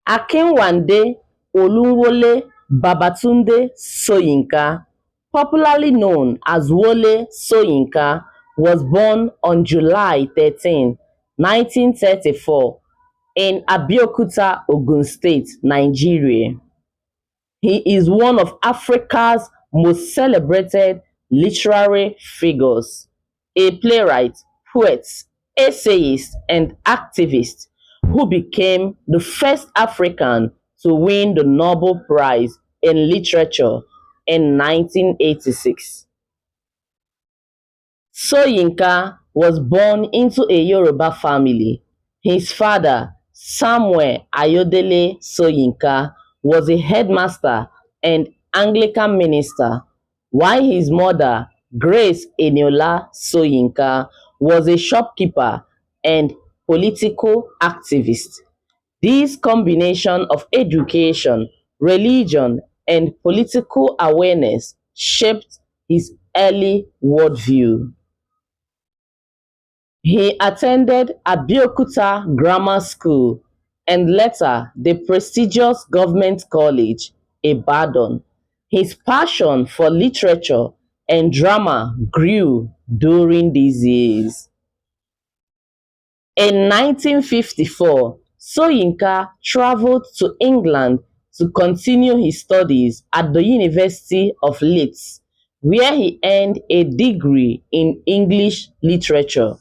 Akinwande Olunwole Babatunde Soyinka, popularly known as Wole Soyinka, was born on July 13, 1934, in Abeokuta, Ogun State, Nigeria. He is one of Africa's most celebrated literary figures, a playwright, poet, essayist, and activist who became the first African to win the Nobel Prize in Literature in 1986. Soyinka was born into a Yoruba family. His father, Samuel Ayodele Soyinka, was a headmaster and Anglican minister, while his mother, Grace Eniola Soyinka, was a shopkeeper and political activist. This combination of education, religion, and political awareness shaped his early worldview. He attended Abeokuta Grammar School and later the prestigious Government College, Ibadan. His passion for literature and drama grew during these years. In 1954, Soyinka traveled to England to continue his studies at the University of Leeds, where he earned a degree in English literature.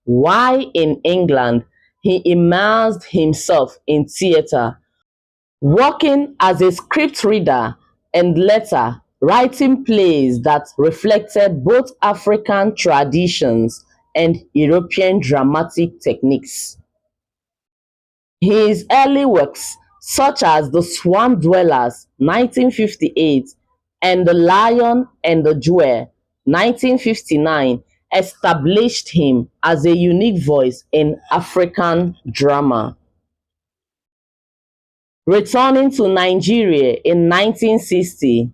While in England, he immersed himself in theatre, working as a scriptreader and later writing plays that reflected both African traditions and European dramatic techniques. His early works, such as The Swamp Dwellers (1958) and The Lion and the Jewel (1959), established him as a unique voice in African drama. Returning to Nigeria in 1960,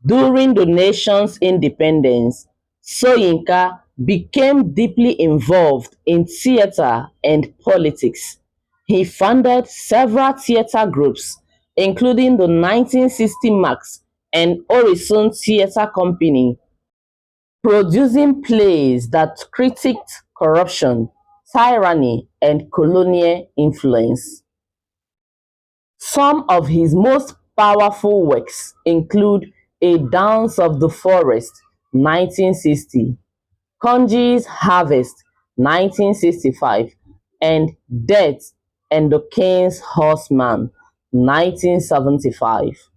during the nation's independence, Soyinka became deeply involved in theatre and politics. He founded several theatre groups, including the 1960 Max and Horizon Theatre Company, producing plays that critiqued corruption, tyranny, and colonial influence. Some of his most powerful works include A Dance of the Forest (1960), Konji's Harvest (1965), and Death and the King's Horseman (1975).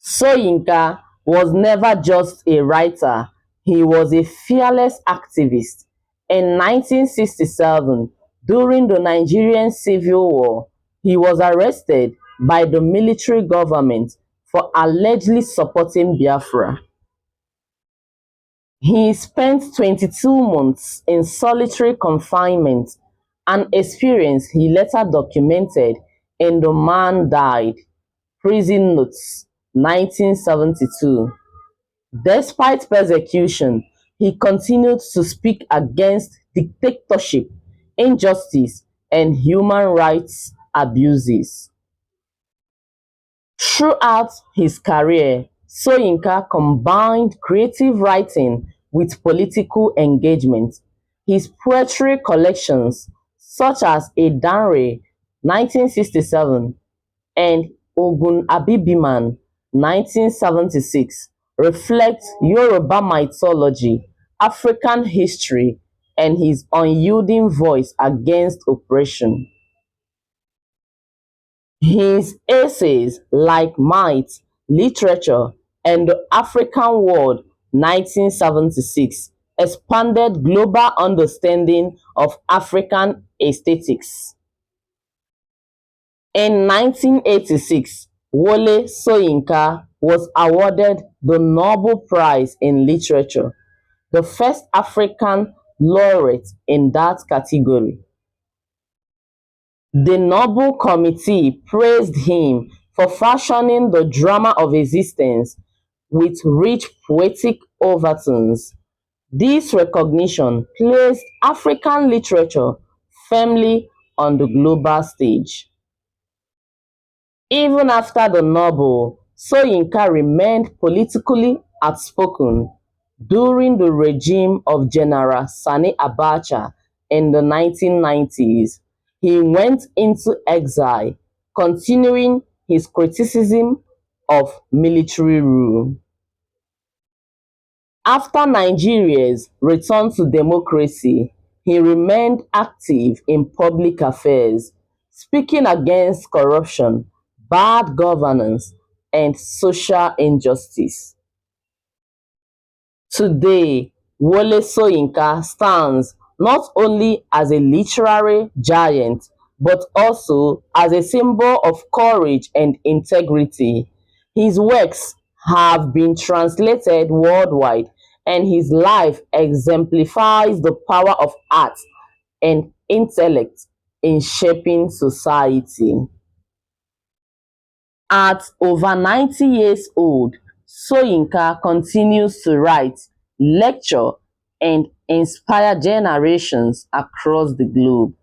Soyinka was never just a writer, he was a fearless activist. In 1967, during the Nigerian Civil War, he was arrested by the military government for allegedly supporting Biafra. He spent 22 months in solitary confinement, an experience he later documented in The Man Died, Prison Notes, 1972. Despite persecution, he continued to speak against dictatorship, injustice, and human rights abuses. Throughout his career, Soyinka combined creative writing with political engagement. His poetry collections, such as Edanre (1967) and Ogun Abibiman (1976), reflect Yoruba mythology, African history, and his unyielding voice against oppression. His essays like Might, Literature, and the African World (1976) expanded global understanding of African aesthetics. In 1986, Wole Soyinka was awarded the Nobel Prize in Literature, the first African laureate in that category. The Nobel Committee praised him for fashioning the drama of existence with rich poetic overtones. This recognition placed African literature firmly on the global stage. Even after the Nobel, Soyinka remained politically outspoken. During the regime of General Sani Abacha in the 1990s, he went into exile, continuing his criticism of military rule. After Nigeria's return to democracy, he remained active in public affairs, speaking against corruption, bad governance, and social injustice. Today, Wole Soyinka stands not only as a literary giant but also as a symbol of courage and integrity. His works have been translated worldwide, and his life exemplifies the power of art and intellect in shaping society. At over 90 years old, Soyinka continues to write, lecture, and inspire generations across the globe.